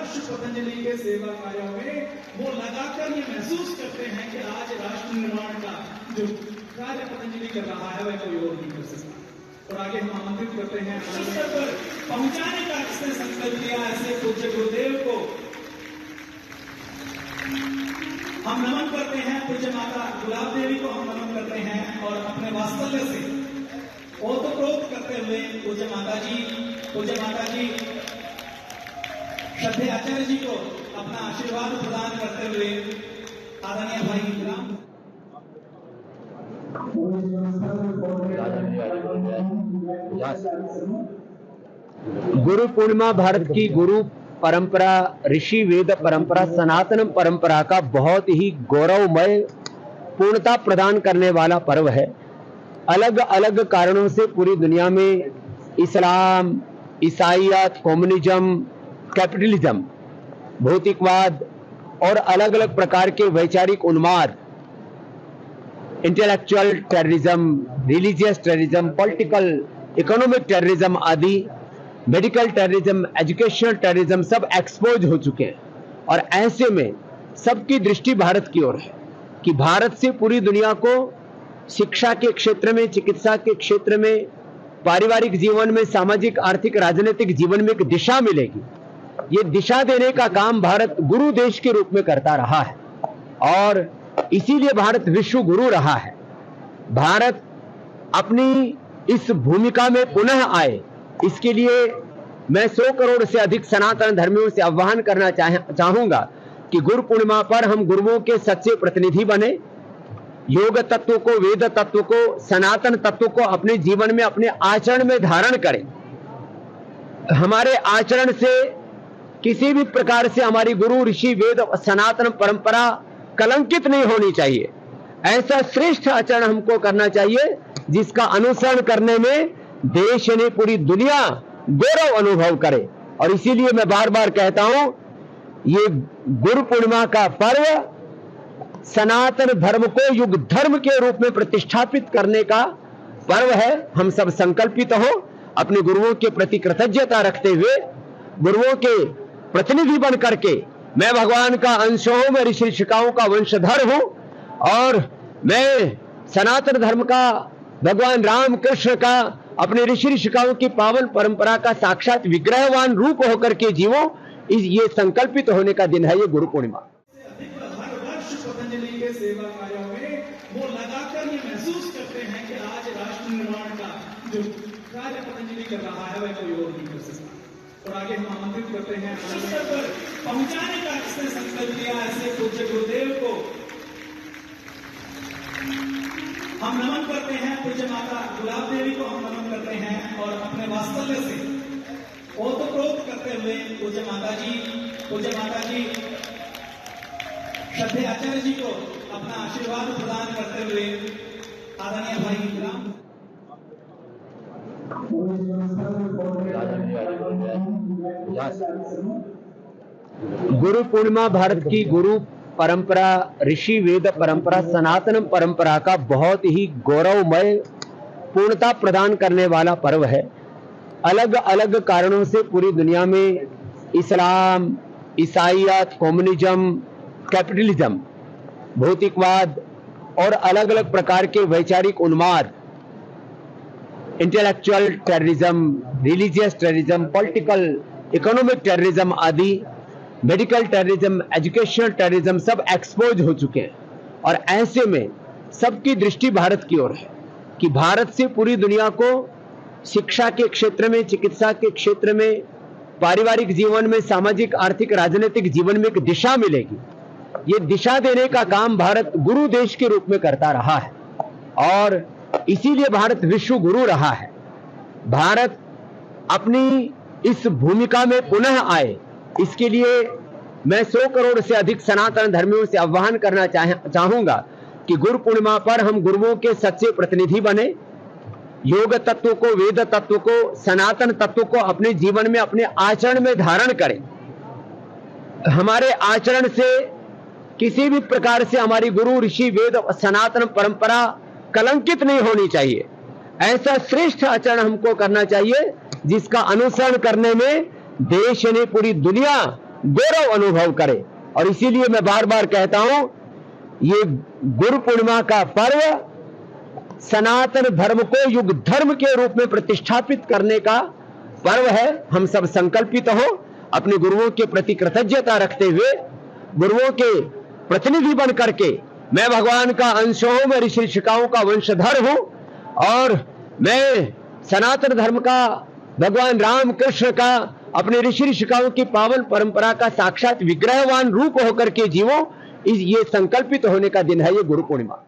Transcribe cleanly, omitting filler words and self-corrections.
वर्ष पतंजलि के सेवा कार्यों में वो लगाकर ये महसूस करते हैं कि आज राष्ट्र निर्माण का जो कार्य पतंजलि कर रहा है वह कोई और नहीं कर सकता। और आगे हम आमंत्रित करते हैं स्तर पर पहुंचाने का किसने संकल्प लिया, ऐसे पूज्य गुरुदेव को हम नमन करते हैं। पूज्य माता गुलाब देवी को हम नमन करते हैं और अपने वात्सल्य से ओतप्रोत करते हुए पूज्य माता जी श्रद्धेय आचार्य जी को अपना आशीर्वाद प्रदान करते हुए आदरणीय भाई राम गुरु पूर्णिमा भारत की गुरु परंपरा, ऋषि वेद परंपरा, सनातन परंपरा का बहुत ही गौरवमय पूर्णता प्रदान करने वाला पर्व है। अलग अलग कारणों से पूरी दुनिया में इस्लाम, ईसाईयत, कम्युनिज्म, कैपिटलिज्म, भौतिकवाद और अलग अलग प्रकार के वैचारिक उन्माद, intellectual terrorism, religious terrorism, political, economic terrorism आदि, मेडिकल टेररिज्म, एजुकेशनल टेररिज्म सब एक्सपोज हो चुके हैं। और ऐसे में सबकी दृष्टि भारत की ओर है कि भारत से पूरी दुनिया को शिक्षा के क्षेत्र में, चिकित्सा के क्षेत्र में, पारिवारिक जीवन में, सामाजिक, आर्थिक, राजनीतिक जीवन में एक दिशा मिलेगी। ये दिशा देने का काम भारत गुरु देश के रूप में करता रहा है और इसीलिए भारत विश्व गुरु रहा है। भारत अपनी इस भूमिका में पुनः आए, इसके लिए मैं 100 करोड़ से अधिक सनातन धर्मियों से आह्वान करना चाहूंगा कि गुरु पूर्णिमा पर हम गुरुओं के सच्चे प्रतिनिधि बने, योग तत्व को, वेद तत्व को, सनातन तत्व को अपने जीवन में, अपने आचरण में धारण करें। हमारे आचरण से किसी भी प्रकार से हमारी गुरु, ऋषि, वेद और सनातन परंपरा कलंकित नहीं होनी चाहिए। ऐसा श्रेष्ठ आचरण हमको करना चाहिए जिसका अनुसरण करने में देश ने, पूरी दुनिया गौरव अनुभव करे। और इसीलिए मैं बार बार कहता हूं, ये गुरु पूर्णिमा का पर्व सनातन धर्म को युग धर्म के रूप में प्रतिष्ठापित करने का पर्व है। हम सब संकल्पित हो, अपने गुरुओं के प्रति कृतज्ञता रखते हुए, गुरुओं के प्रतिनिधि बन करके, मैं भगवान का अंश हूं, मैं ऋषि ऋषिकाओं का वंशधर हूं और मैं सनातन धर्म का, भगवान राम कृष्ण का, अपने ऋषि ऋषिकाओं की पावन परंपरा का साक्षात विग्रहवान रूप होकर के जीवो। ये संकल्पित होने का दिन है ये गुरु पूर्णिमा। हर वर्ष पतंजलि के सेवा कार्यों में वो लगाकर ये महसूस करते हैं कि आज राष्ट्र निर्माण का जो कार्य पतंजलि कर रहा है वह कोई और नहीं कर सकता। और आगे हम आमंत्रित करते हैं स्तर पर पहुंचाने का किसने संकल्प लिया, ऐसे पूज्य गुरुदेव को हम नमन करते हैं। पूज्य माता गुलाब देवी को हम नमन करते हैं और अपने वात्सल्य से ओतप्रोत करते हुए पूज्य माता जी श्रद्धेय आचार्य जी को अपना आशीर्वाद प्रदान करते हुए आदरणीय भाई राम गुरु पूर्णिमा भारत की गुरु परंपरा, ऋषि वेद परंपरा, सनातन परंपरा का बहुत ही गौरवमय पूर्णता प्रदान करने वाला पर्व है। अलग अलग कारणों से पूरी दुनिया में इस्लाम, ईसाईयत, कम्युनिज्म, कैपिटलिज्म, भौतिकवाद और अलग अलग प्रकार के वैचारिक उन्माद, intellectual terrorism, religious terrorism, political, economic terrorism आदि, मेडिकल टेररिज्म, एजुकेशनल टेररिज्म सब एक्सपोज हो चुके हैं। और ऐसे में सबकी दृष्टि भारत की ओर है कि भारत से पूरी दुनिया को शिक्षा के क्षेत्र में, चिकित्सा के क्षेत्र में, पारिवारिक जीवन में, सामाजिक, आर्थिक, राजनीतिक जीवन में एक दिशा मिलेगी। ये दिशा देने का काम भारत गुरु देश के रूप में करता रहा है और इसीलिए भारत विश्व गुरु रहा है। भारत अपनी इस भूमिका में पुनः आए, इसके लिए मैं 100 करोड़ से अधिक सनातन धर्मियों से आह्वान करना चाहूंगा कि गुरु पूर्णिमा पर हम गुरुओं के सच्चे प्रतिनिधि बने, योग तत्व को, वेद तत्व को, सनातन तत्व को अपने जीवन में, अपने आचरण में धारण करें। हमारे आचरण से किसी भी प्रकार से हमारी गुरु, ऋषि, वेद और सनातन परंपरा कलंकित नहीं होनी चाहिए। ऐसा श्रेष्ठ आचरण हमको करना चाहिए जिसका अनुसरण करने में देश ने, पूरी दुनिया गौरव अनुभव करे। और इसीलिए मैं बार बार कहता हूं, ये गुरु पूर्णिमा का पर्व सनातन धर्म को युग धर्म के रूप में प्रतिष्ठापित करने का पर्व है। हम सब संकल्पित हो, अपने गुरुओं के प्रति कृतज्ञता रखते हुए, गुरुओं के प्रतिनिधि बन करके, मैं भगवान का अंश हूं, मैं ऋषि ऋषिकाओं का वंशधर हूं और मैं सनातन धर्म का, भगवान राम कृष्ण का, अपने ऋषि ऋषिकाओं की पावन परंपरा का साक्षात विग्रहवान रूप होकर के जीवो। ये संकल्पित होने का दिन है ये गुरु पूर्णिमा।